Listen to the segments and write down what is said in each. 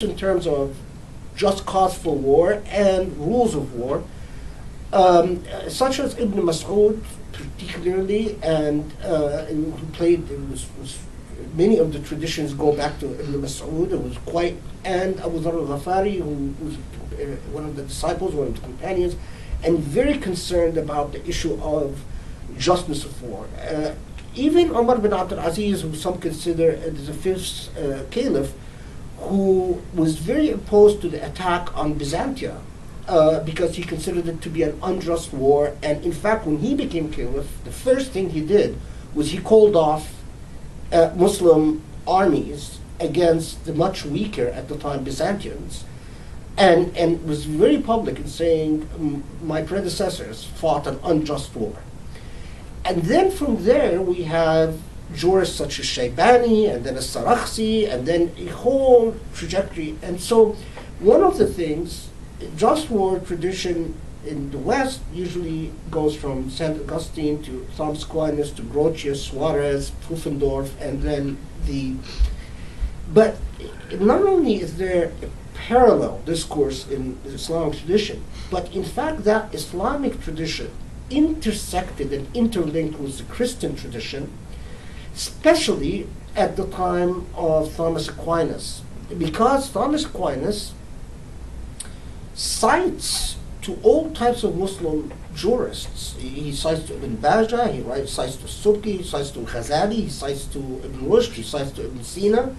in terms of just cause for war and rules of war, such as Ibn Mas'ud particularly, and who played, many of the traditions go back to Ibn Mas'ud, and Abu Dharr al-Ghafari, who was one of the disciples, one of the companions, and very concerned about the issue of justness of war. Even Umar bin Abdul Aziz, who some consider the fifth caliph, who was very opposed to the attack on Byzantium because he considered it to be an unjust war. And in fact, when he became caliph, the first thing he did was he called off Muslim armies against the much weaker at the time Byzantians, and was very public in saying, my predecessors fought an unjust war. And then from there we have jurists such as Shaybani, and then As-Sarakhsi, and then a whole trajectory. And so one of the things, just war tradition in the West usually goes from St. Augustine to Thomas Aquinas to Grotius, Suarez, Pufendorf, and then but not only is there a parallel discourse in the Islamic tradition, but in fact that Islamic tradition intersected and interlinked with the Christian tradition, especially at the time of Thomas Aquinas, because Thomas Aquinas cites to all types of Muslim jurists. He cites to Ibn Bajjah, he cites to Subki, he cites to Ghazali, he cites to Ibn Rushd, he cites to Ibn Sina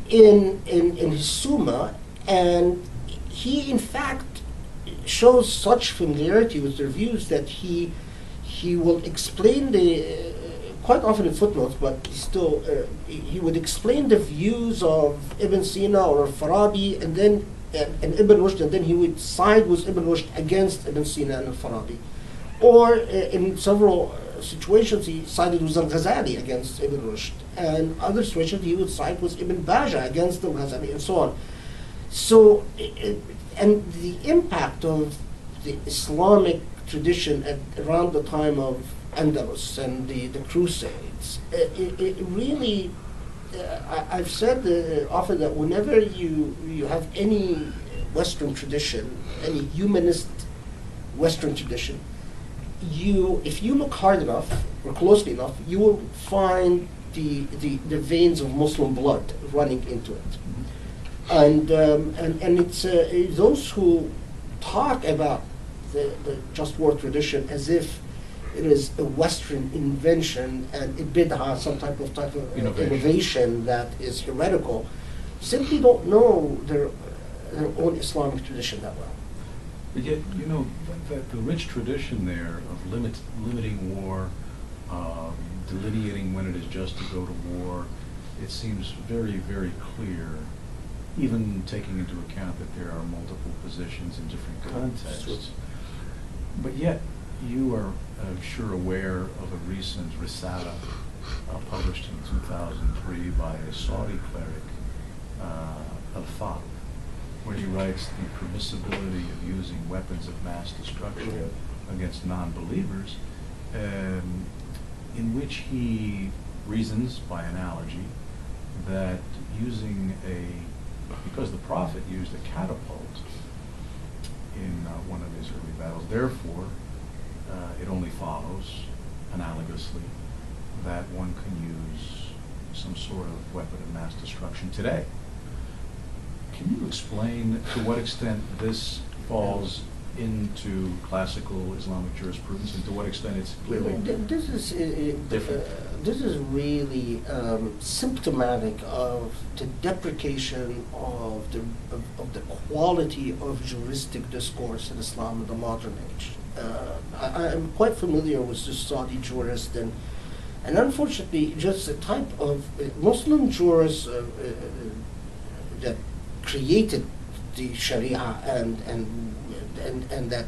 in his Summa, and he in fact shows such familiarity with their views that he will explain quite often in footnotes, but he would explain the views of Ibn Sina or Farabi, and then and Ibn Rushd, and then he would side with Ibn Rushd against Ibn Sina and Farabi. Or in several situations he sided with Al-Ghazali against Ibn Rushd, and other situations he would side with Ibn Bajjah against Al-Ghazali, and so on. So, and the impact of the Islamic tradition around the time of Andalus and the Crusades, it really, I've said often that whenever you have any Western tradition, any humanist Western tradition, if you look hard enough or closely enough, you will find the veins of Muslim blood running into it. And it's those who talk about the just war tradition as if it is a Western invention and a bid'ah, some type of innovation that is heretical, simply don't know their own Islamic tradition that well. But yet, the rich tradition there of limiting war, delineating when it is just to go to war, it seems very, very clear, even taking into account that there are multiple positions in different contexts. But yet, you are, I'm sure, aware of a recent risala published in 2003 by a Saudi cleric, Al-Fadl, where he writes the permissibility of using weapons of mass destruction against non-believers, in which he reasons by analogy that because the Prophet used a catapult in one of his early battles, therefore it only follows, analogously, that one can use some sort of weapon of mass destruction today. Can you explain to what extent this falls into classical Islamic jurisprudence, and to what extent it's clearly different? This is really symptomatic of the deprecation of the quality of juristic discourse in Islam in the modern age. I am quite familiar with this Saudi jurist, and unfortunately, just the type of Muslim jurists that created the Sharia and that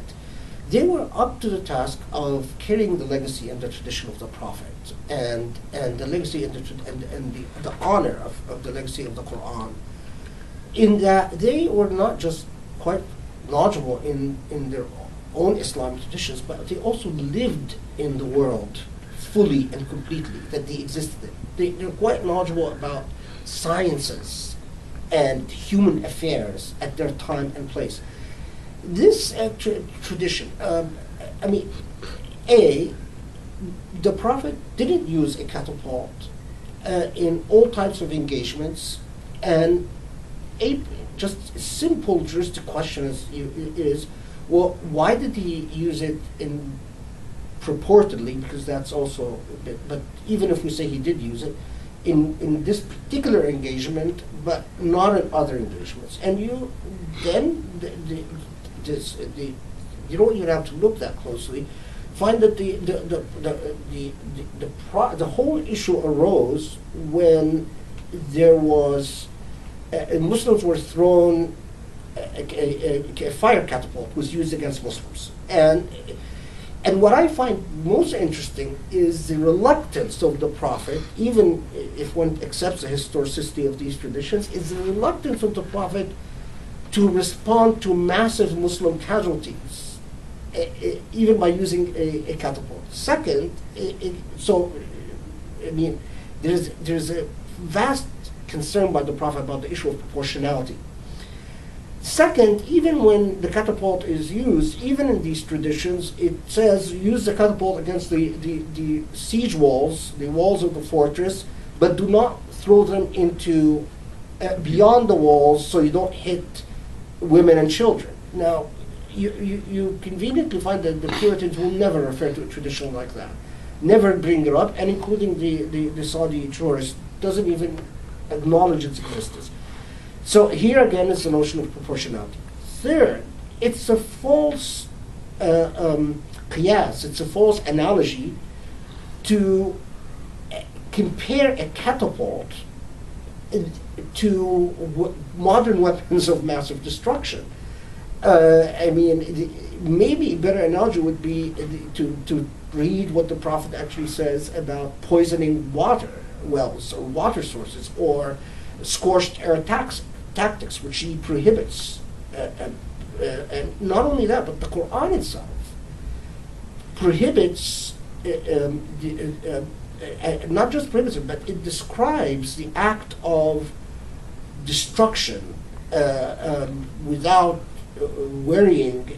they were up to the task of carrying the legacy and the tradition of the Prophet, and the legacy and the honor of the legacy of the Quran, in that they were not just quite knowledgeable in their own Islamic traditions, but they also lived in the world fully and completely that they existed in. They're quite knowledgeable about sciences and human affairs at their time and place. This tradition, I mean, the Prophet didn't use a catapult in all types of engagements, and just a simple juristic question is, well, why did he use it in purportedly, because that's also a bit, but even if we say he did use it, in this particular engagement, but not in other engagements. And you then, you don't even have to look that closely, find that the whole issue arose when there was, Muslims were thrown, a fire catapult was used against Muslims. And what I find most interesting is the reluctance of the Prophet, even if one accepts the historicity of these traditions, is the reluctance of the Prophet to respond to massive Muslim casualties, even by using a catapult. Second, there's a vast concern by the Prophet about the issue of proportionality. Second, even when the catapult is used, even in these traditions, it says use the catapult against the siege walls, the walls of the fortress, but do not throw them into beyond the walls so you don't hit women and children. Now, you conveniently find that the Puritans will never refer to a tradition like that, never bring it up, and including the Saudi jurist doesn't even acknowledge its existence. So here again is the notion of proportionality. Third, it's a false qiyas, it's a false analogy to compare a catapult to modern weapons of massive destruction. Maybe a better analogy would be to read what the Prophet actually says about poisoning water wells or water sources, or scorched air tactics, which he prohibits. And not only that, but the Quran itself prohibits, not just prohibits it, but it describes the act of destruction without worrying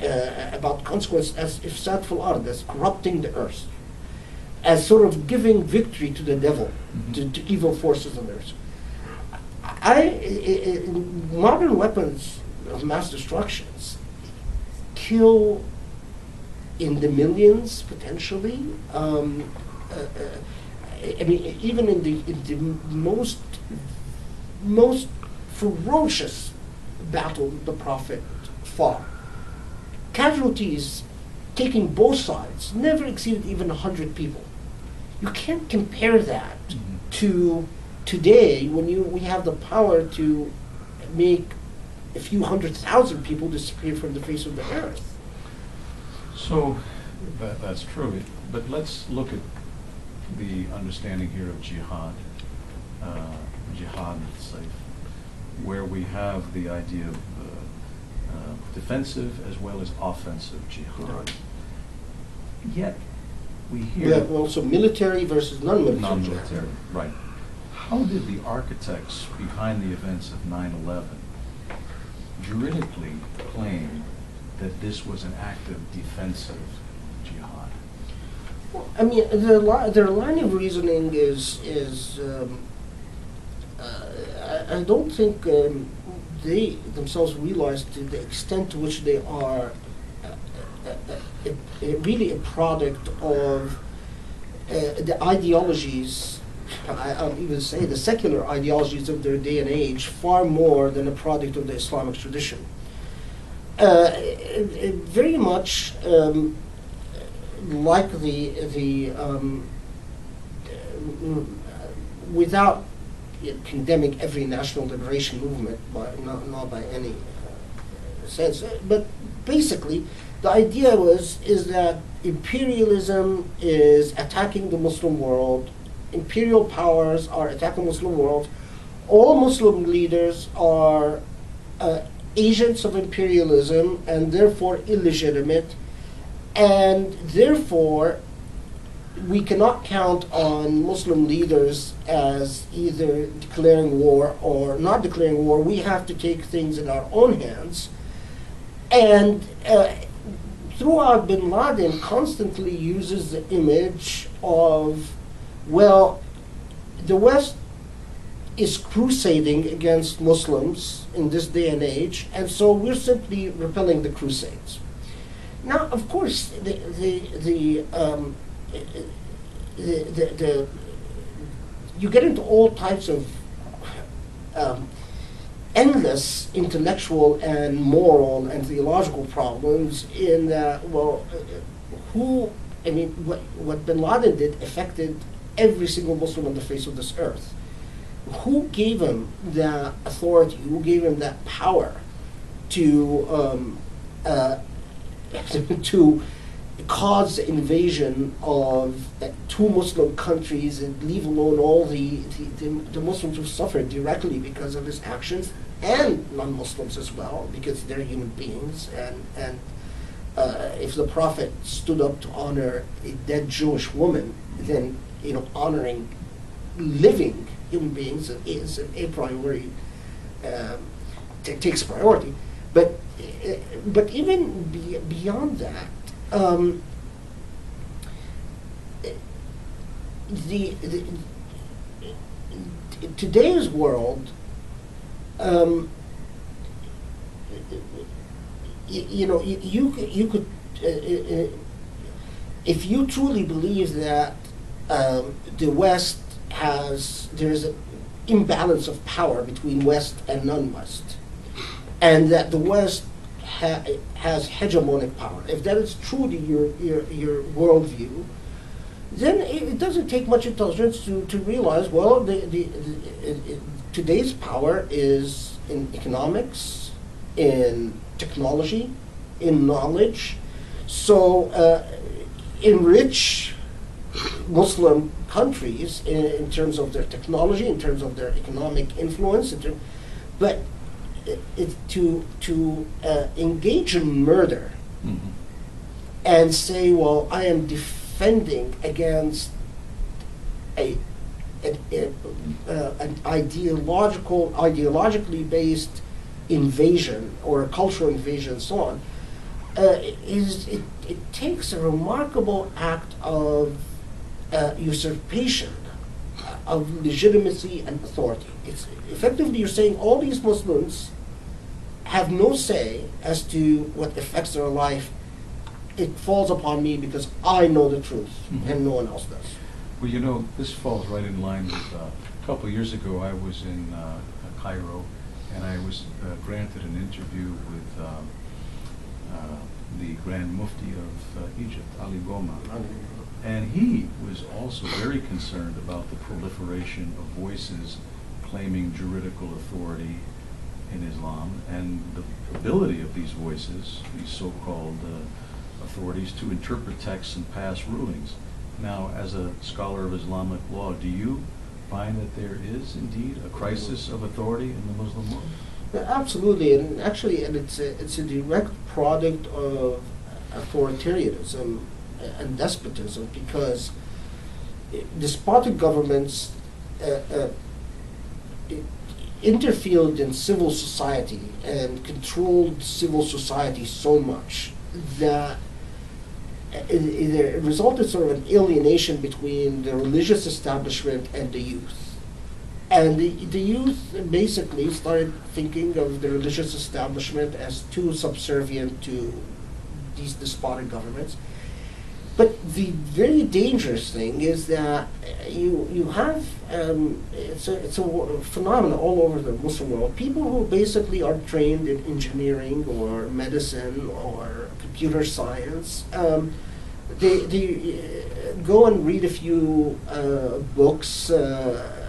about consequence as ifsad fil ard, as corrupting the earth, as sort of giving victory to the devil, to evil forces on the earth. Modern weapons of mass destructions kill in the millions potentially. Even in the most ferocious battle the Prophet fought, casualties taking both sides never exceeded even 100 people. You can't compare that to today, when we have the power to make a few 100,000 people disappear from the face of the earth. So that's true. But let's look at the understanding here of jihad, where we have the idea of defensive as well as offensive jihad. Yet we hear also military versus non-military. Non-military, right. How did the architects behind the events of 9/11 juridically claim that this was an act of defensive jihad? Well, their line of reasoning is I don't think they themselves realize to the extent to which they are really a product of the ideologies, I'll even say the secular ideologies of their day and age, far more than a product of the Islamic tradition. Very much like without condemning every national liberation movement, not by any sense, but basically the idea is that imperialism is attacking the Muslim world. Imperial powers are attacking the Muslim world. All Muslim leaders are agents of imperialism and therefore illegitimate, and therefore we cannot count on Muslim leaders as either declaring war or not declaring war. We have to take things in our own hands. And throughout, bin Laden constantly uses the image of, well, the West is crusading against Muslims in this day and age, and so we're simply repelling the Crusades. Now, of course, you get into all types of endless intellectual and moral and theological problems in that, well, what bin Laden did affected every single Muslim on the face of this earth. Who gave him that authority? Who gave him that power to to cause the invasion of two Muslim countries, and leave alone all the Muslims who suffered directly because of his actions, and non-Muslims as well, because they're human beings. And if the Prophet stood up to honor a dead Jewish woman, then honoring living human beings is a priority, takes priority. But even beyond that, today's world, you could, if you truly believe that the West there's an imbalance of power between West and non-West, and that the West has hegemonic power. If that is true to your worldview, then it doesn't take much intelligence to realize, well, today's power is in economics, in technology, in knowledge. So in rich Muslim countries, in terms of their technology, in terms of their economic influence, but to engage in murder, mm-hmm. and say, well, I am defending against an ideologically based invasion or a cultural invasion and so on, it takes a remarkable act of usurpation of legitimacy and authority. It's effectively, you're saying all these Muslims have no say as to what affects their life. It falls upon me because I know the truth, mm-hmm. and no one else does. Well, this falls right in line with a couple of years ago I was in Cairo, and I was granted an interview with the Grand Mufti of Egypt, Ali Goma. And he was also very concerned about the proliferation of voices claiming juridical authority in Islam, and the ability of these voices, these so-called authorities, to interpret texts and pass rulings. Now, as a scholar of Islamic law, do you find that there is indeed a crisis of authority in the Muslim world? Absolutely, and actually, it's a direct product of authoritarianism and despotism, because despotic governments interfered in civil society and controlled civil society so much that it resulted sort of an alienation between the religious establishment and the youth. And the youth basically started thinking of the religious establishment as too subservient to these despotic governments. But the very dangerous thing is that you have, it's a phenomenon all over the Muslim world, people who basically are trained in engineering or medicine or computer science. They go and read a few books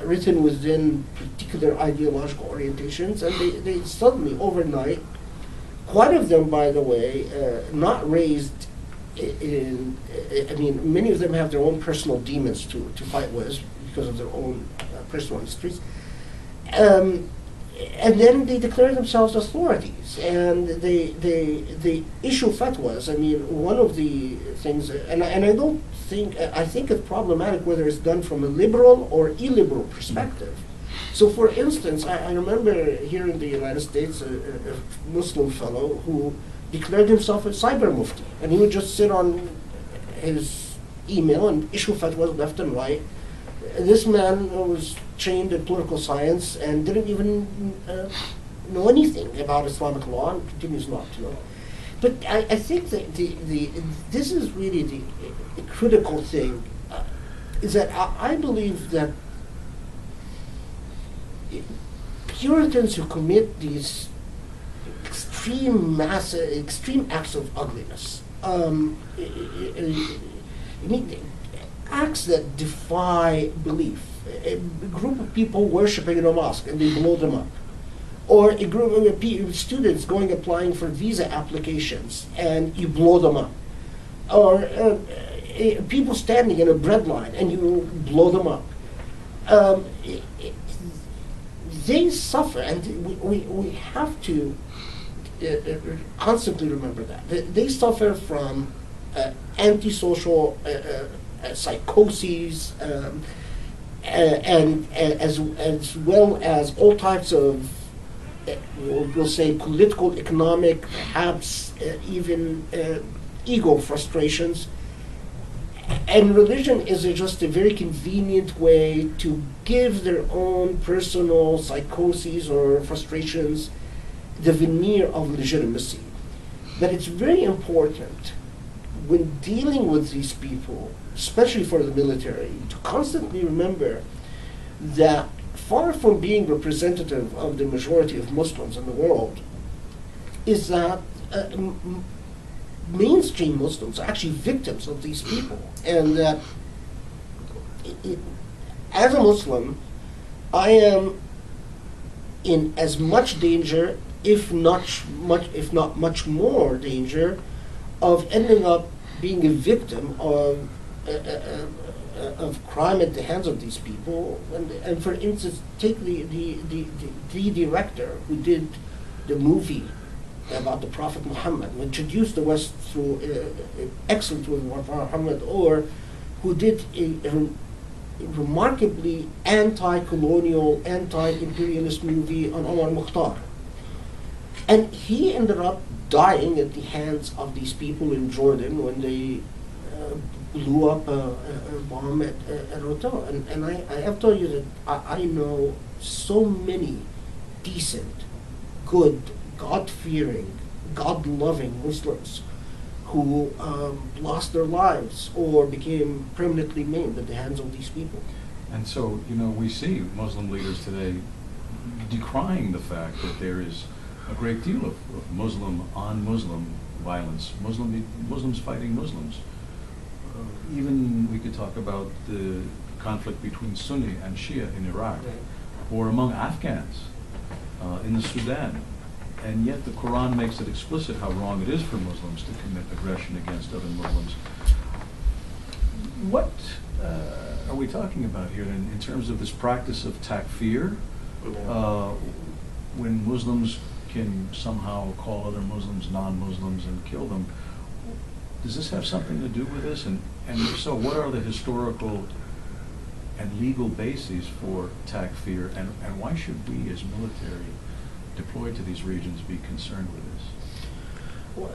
written within particular ideological orientations, and they suddenly, overnight, quite of them, by the way, not raised many of them have their own personal demons to fight with because of their own personal histories. And then they declare themselves authorities, and they issue fatwas. One of the things, and I don't I think it's problematic whether it's done from a liberal or illiberal perspective. So, for instance, I remember here in the United States a Muslim fellow who declared himself a cyber mufti, and he would just sit on his email and issue fatwas left and right. This man was trained in political science and didn't even know anything about Islamic law and continues not to know. But I think that this is really the critical thing, is that I believe that Puritans who commit these extreme acts of ugliness, acts that defy belief. A group of people worshiping in a mosque and they blow them up. Or a group of students applying for visa applications and you blow them up. Or people standing in a bread line and you blow them up. They suffer, and we have to constantly remember that. They suffer from antisocial psychoses, and as well as all types of, we'll say, political, economic, perhaps even ego frustrations. And religion is just a very convenient way to give their own personal psychoses or frustrations the veneer of legitimacy. But it's very important when dealing with these people, especially for the military, to constantly remember that far from being representative of the majority of Muslims in the world, is that mainstream Muslims are actually victims of these people. And that as a Muslim, I am in as much danger, if not much more danger, of ending up being a victim of crime at the hands of these people. And for instance, take the director who did the movie about the Prophet Muhammad, who introduced the West through an excellent movie, Muhammad, or who did a remarkably anti-colonial, anti-imperialist movie on Omar Mukhtar. And he ended up dying at the hands of these people in Jordan when they blew up a bomb at a hotel. And I have to tell you that I know so many decent, good, God-fearing, God-loving Muslims who lost their lives or became permanently maimed at the hands of these people. And so, we see Muslim leaders today decrying the fact that there is a great deal of Muslim on Muslim violence, Muslims fighting Muslims. Even we could talk about the conflict between Sunni and Shia in Iraq, or among Afghans in the Sudan. And yet the Quran makes it explicit how wrong it is for Muslims to commit aggression against other Muslims. What are we talking about here in terms of this practice of takfir? When Muslims can somehow call other Muslims non-Muslims and kill them. Does this have something to do with this? And if so, what are the historical and legal bases for takfir? And why should we as military deployed to these regions be concerned with this? Well,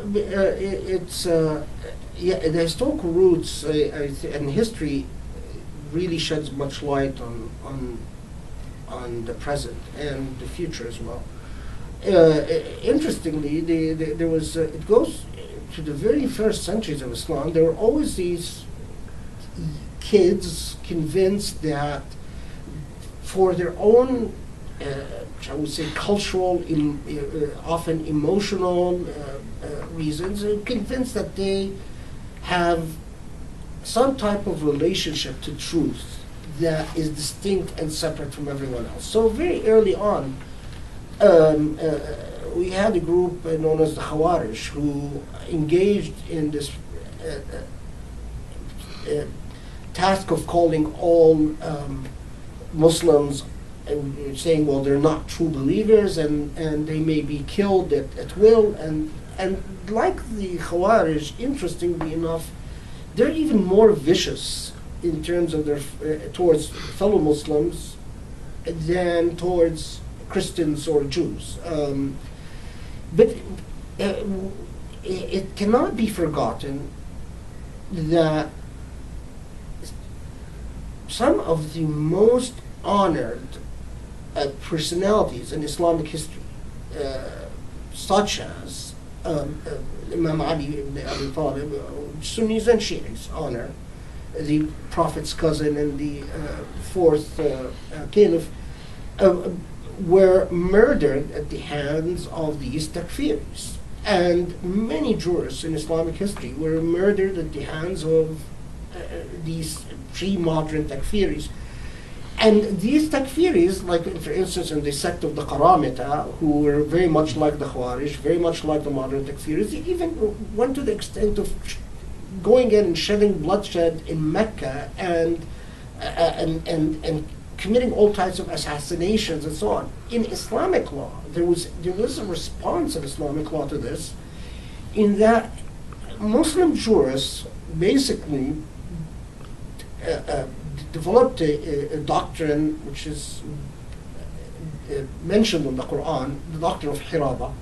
the historical roots and history really sheds much light on the present and the future as well. Interestingly, there was it goes to the very first centuries of Islam. There were always these kids convinced that for their own I would say cultural, often emotional reasons, convinced that they have some type of relationship to truth that is distinct and separate from everyone else. So very early on, we had a group known as the Khawarij who engaged in this task of calling all Muslims and saying, well, they're not true believers and they may be killed at will. And like the Khawarij, interestingly enough, they're even more vicious in terms of their towards fellow Muslims than towards Christians or Jews. But it cannot be forgotten that some of the most honored personalities in Islamic history, such as Imam Ali ibn Abi Talib, Sunnis and Shiites honor, the Prophet's cousin and the fourth caliph, were murdered at the hands of these takfiris. And many jurists in Islamic history were murdered at the hands of these pre-modern takfiris. And these takfiris, like for instance in the sect of the Qaramita, who were very much like the Khawarij, very much like the modern takfiris, they even went to the extent of going in and shedding bloodshed in Mecca and committing all types of assassinations and so on. In Islamic law, there was a response in Islamic law to this, in that Muslim jurists basically developed a doctrine which is mentioned in the Quran, the doctrine of Hiraba,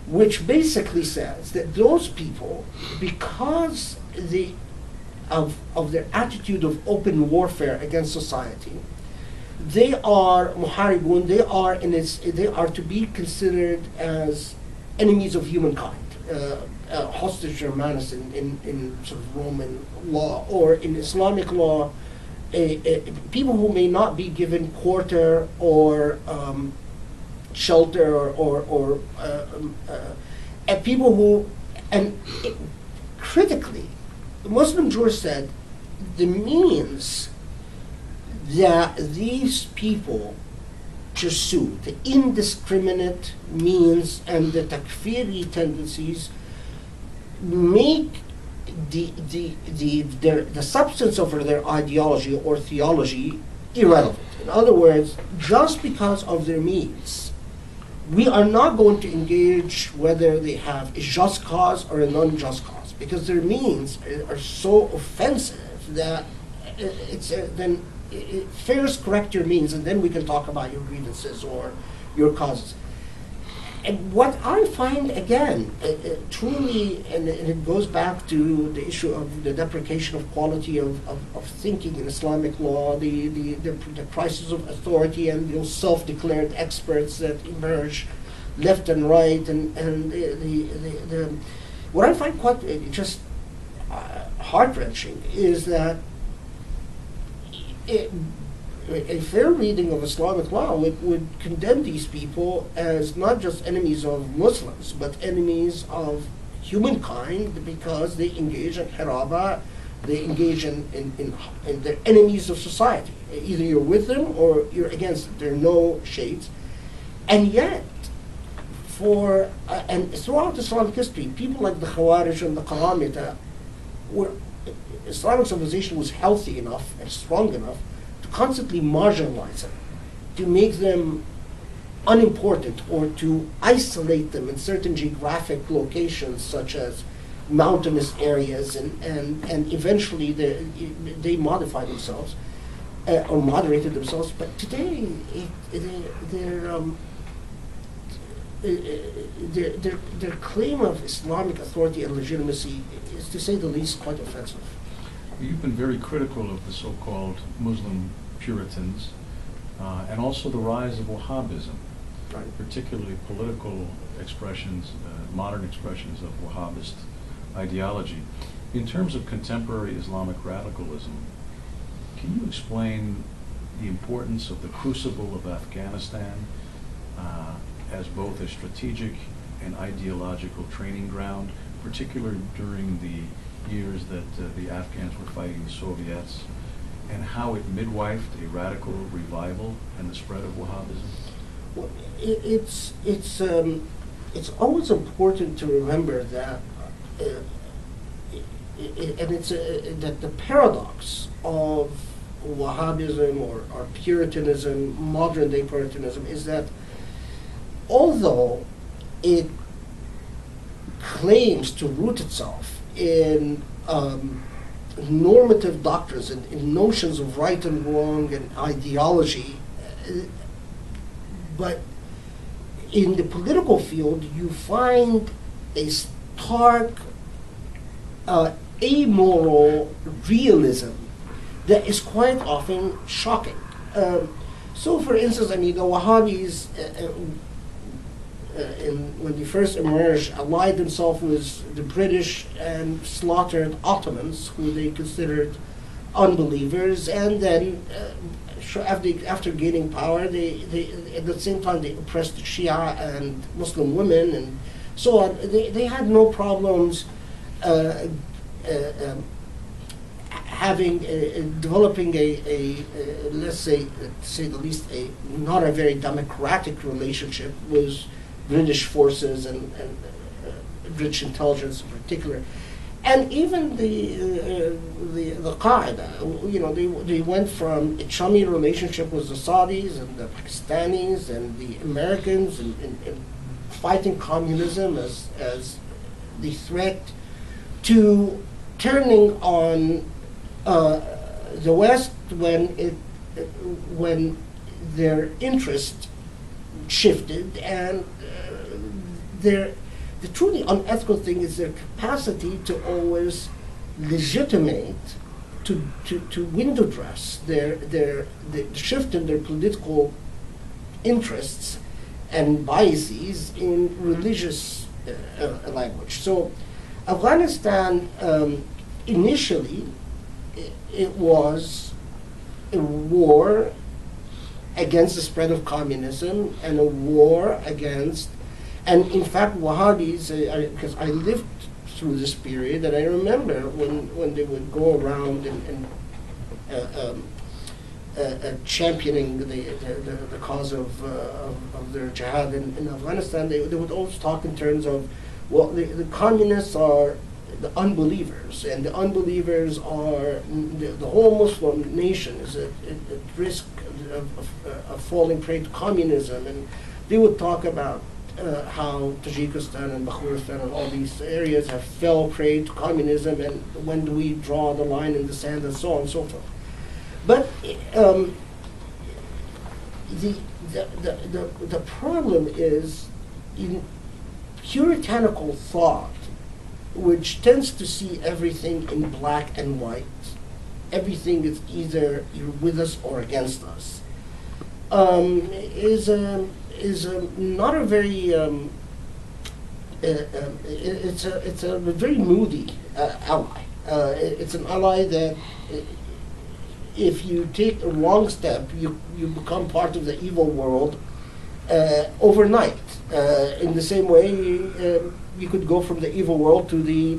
which basically says that those people, because of their attitude of open warfare against society, they are muharibun, they are to be considered as enemies of humankind. Hostage Germanus in sort of Roman law, or in Islamic law, people who may not be given quarter or shelter or people who, and critically, the Muslim jurist said the means that these people pursue, the indiscriminate means and the takfiri tendencies, make the substance of their ideology or theology irrelevant. In other words, just because of their means, we are not going to engage whether they have a just cause or a non-just cause, because their means are so offensive that then first correct your means, and then we can talk about your grievances or your causes. And what I find, again, truly, and it goes back to the issue of the deprecation of quality of thinking in Islamic law, the crisis of authority and those self-declared experts that emerge left and right, and what I find quite just heart-wrenching is that a fair reading of Islamic law would condemn these people as not just enemies of Muslims, but enemies of humankind, because they engage in haraba, they engage in they're enemies of society. Either you're with them or you're against them. There are no shades. And yet, and throughout Islamic history, people like the Khawarij and the Qaramita, Islamic civilization was healthy enough and strong enough to constantly marginalize them, to make them unimportant, or to isolate them in certain geographic locations such as mountainous areas, and eventually they modify themselves or moderated themselves. But today their claim of Islamic authority and legitimacy is, to say the least, quite offensive. You've been very critical of the so-called Muslim Puritans and also the rise of Wahhabism, Right. particularly political expressions, modern expressions of Wahhabist ideology. In terms of contemporary Islamic radicalism, can you explain the importance of the crucible of Afghanistan as both a strategic and ideological training ground, particularly during the years that the Afghans were fighting the Soviets, and how it midwifed a radical revival and the spread of Wahhabism? Well, it's always important to remember that, that the paradox of Wahhabism or Puritanism, modern day Puritanism, is that although it, claims to root itself in the Islamic tradition, normative doctrines and notions of right and wrong and ideology, but in the political field, you find a stark, amoral realism that is quite often shocking. So, for instance, I mean, the Wahhabis, when they first emerged, allied themselves with the British and slaughtered Ottomans, who they considered unbelievers, and then after gaining power, they at the same time they oppressed Shia and Muslim women and so on. They had no problems developing a let's say to say the least a not a very democratic relationship with British forces and British intelligence in particular. And even the Qaeda, you know, they went from a chummy relationship with the Saudis and the Pakistanis and the Americans and fighting communism as the threat to turning on the West when their interest shifted and the truly unethical thing is their capacity to always legitimate, to window dress the shift in their political interests and biases in religious language. So Afghanistan, initially, it was a war against the spread of communism and a war against. And in fact, Wahhabis, because I lived through this period, and I remember when they would go around and championing the cause of their jihad in Afghanistan, they would always talk in terms of, well, the communists are the unbelievers, and the unbelievers are the whole Muslim nation is at risk of falling prey to communism, and they would talk about how Tajikistan and Baluchistan and all these areas have fell prey to communism, and when do we draw the line in the sand, and so on and so forth. But the problem is in puritanical thought, which tends to see everything in black and white. Everything is either you're with us or against us. Is not a very it's a very moody ally. It's an ally that if you take a wrong step, you become part of the evil world overnight. In the same way, you could go from the evil world to the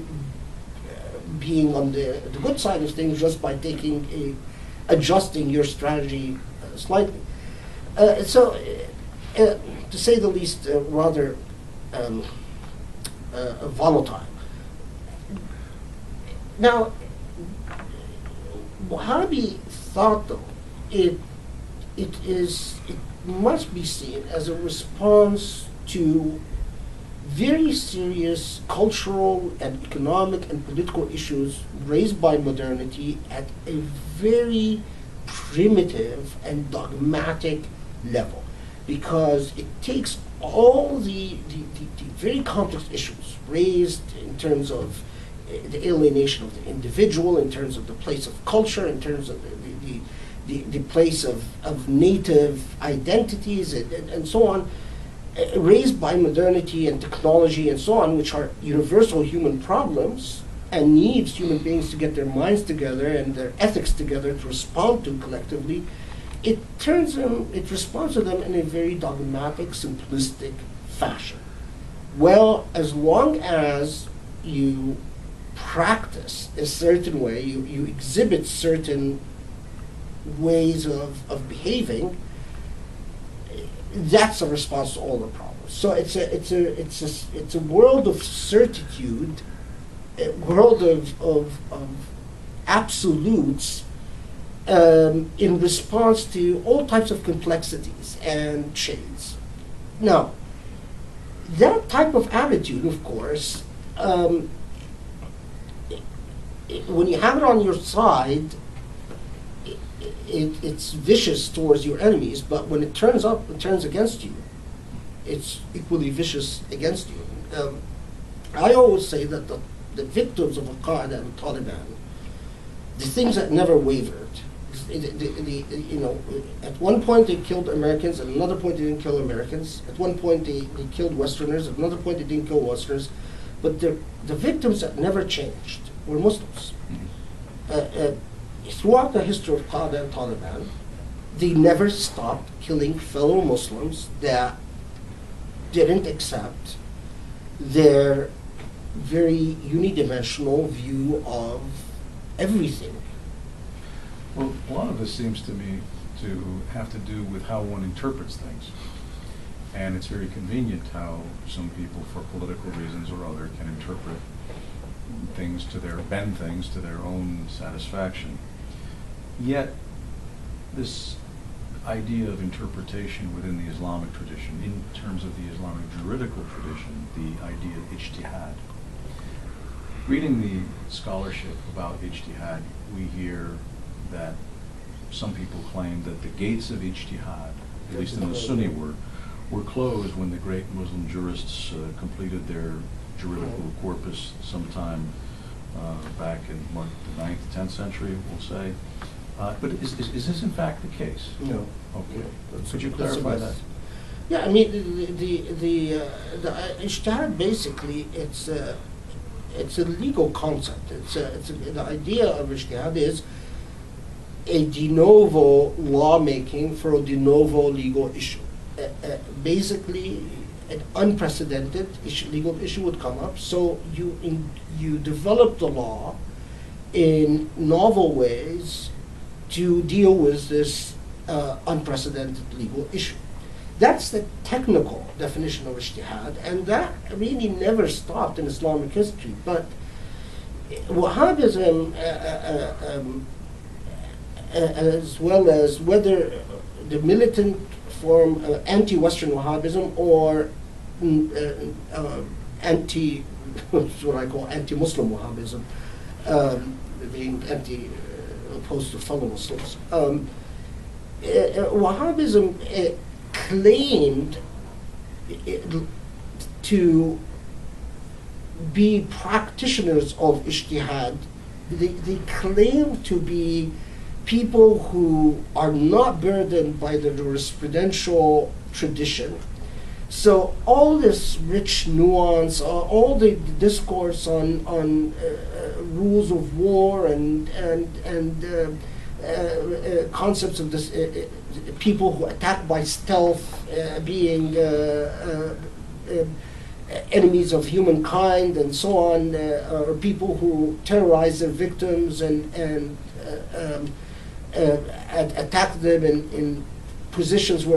being on the good side of things just by adjusting your strategy slightly. To say the least, rather volatile. Now, Wahhabi thought, though, it must be seen as a response to very serious cultural and economic and political issues raised by modernity at a very primitive and dogmatic level, because it takes all the very complex issues raised in terms of the alienation of the individual, in terms of the place of culture, in terms of the place of native identities and so on, raised by modernity and technology and so on, which are universal human problems and needs human beings to get their minds together and their ethics together to respond to collectively. It responds to them in a very dogmatic, simplistic fashion. Well, as long as you practice a certain way, you exhibit certain ways of behaving, that's a response to all the problems. So it's a world of certitude, a world of absolutes, in response to all types of complexities and shades. Now, that type of attitude, of course, when you have it on your side, it's vicious towards your enemies, but when it turns up and turns against you, it's equally vicious against you. I always say that the victims of Al-Qaeda and Taliban, the things that never wavered, at one point they killed Americans, at another point they didn't kill Americans, at one point they killed Westerners, at another point they didn't kill Westerners, but the victims that never changed were Muslims. Throughout the history of Qaeda and Taliban, they never stopped killing fellow Muslims that didn't accept their very unidimensional view of everything. Well, a lot of this seems to me to have to do with how one interprets things. And it's very convenient how some people, for political reasons or other, can interpret bend things to their own satisfaction. Yet, this idea of interpretation within the Islamic tradition, in terms of the Islamic juridical tradition, the idea of ijtihad. Reading the scholarship about ijtihad, we hear that some people claim that the gates of ijtihad, at least in the Sunni were closed when the great Muslim jurists completed their juridical corpus sometime back in the 9th, 10th century, we'll say. But is this in fact the case? No. Okay. Could you clarify that? Yeah, I mean, the ijtihad basically, it's a legal concept. The idea of ijtihad is a de novo lawmaking for a de novo legal issue. Basically, an unprecedented legal issue would come up, so you develop the law in novel ways to deal with this unprecedented legal issue. That's the technical definition of ijtihad, and that really never stopped in Islamic history. But Wahhabism, as well as whether the militant form anti-Western Wahhabism or what I call anti-Muslim Wahhabism, being opposed to fellow Muslims. Wahhabism claimed to be practitioners of ijtihad. They claim to be people who are not burdened by the jurisprudential tradition. So all this rich nuance, all the discourse on rules of war and concepts of this, people who attack by stealth being enemies of humankind and so on, or people who terrorize their victims and attack them in positions where